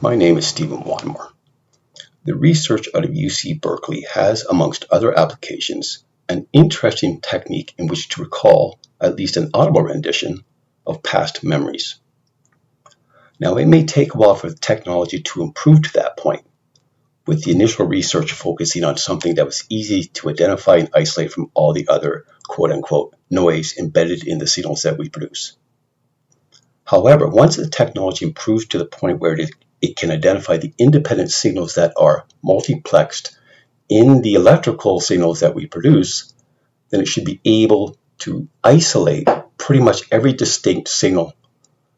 My name is Stephen Watmore. The research out of UC Berkeley has, amongst other applications, an interesting technique in which to recall at least an audible rendition of past memories. Now, it may take a while for the technology to improve to that point, with the initial research focusing on something that was easy to identify and isolate from all the other quote-unquote noise embedded in the signals that we produce. However, once the technology improves to the point where it can identify the independent signals that are multiplexed in the electrical signals that we produce, then it should be able to isolate pretty much every distinct signal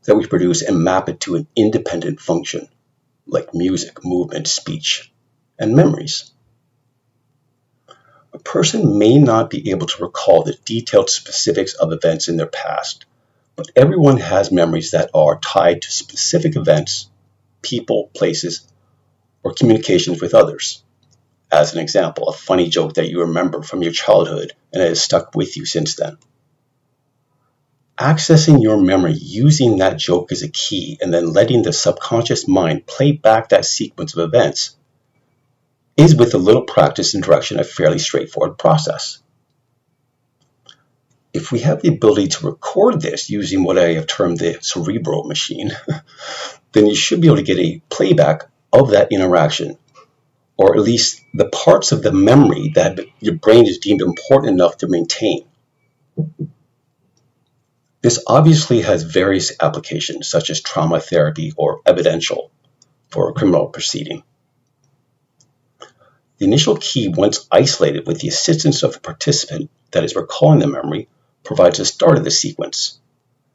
that we produce and map it to an independent function, like music, movement, speech, and memories. A person may not be able to recall the detailed specifics of events in their past, but everyone has memories that are tied to specific events, people, places, or communications with others. As an example, a funny joke that you remember from your childhood and it has stuck with you since then. Accessing your memory using that joke as a key and then letting the subconscious mind play back that sequence of events is, with a little practice and direction, a fairly straightforward process. If we have the ability to record this using what I have termed the cerebral machine, then you should be able to get a playback of that interaction, or at least the parts of the memory that your brain is deemed important enough to maintain. This obviously has various applications, such as trauma therapy or evidential for a criminal proceeding. The initial key, once isolated with the assistance of the participant that is recalling the memory, provides the start of the sequence,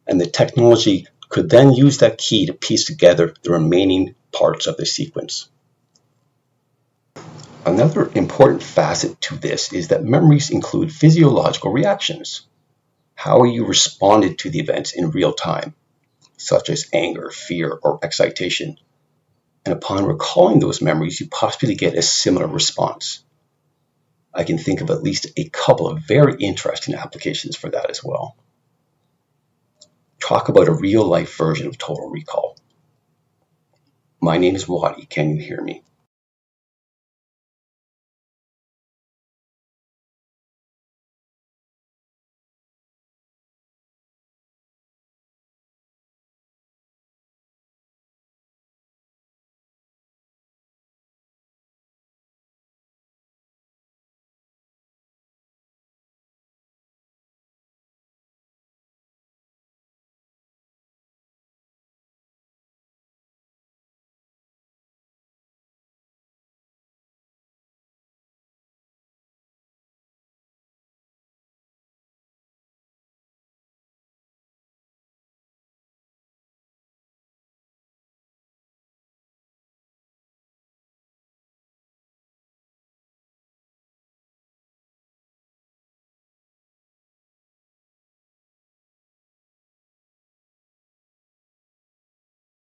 and the technology could then use that key to piece together the remaining parts of the sequence. Another important facet to this is that memories include physiological reactions. How you responded to the events in real time, such as anger, fear, or excitation. And upon recalling those memories, you possibly get a similar response. I can think of at least a couple of very interesting applications for that as well. Talk about a real-life version of total recall. My name is Whatty. Can you hear me?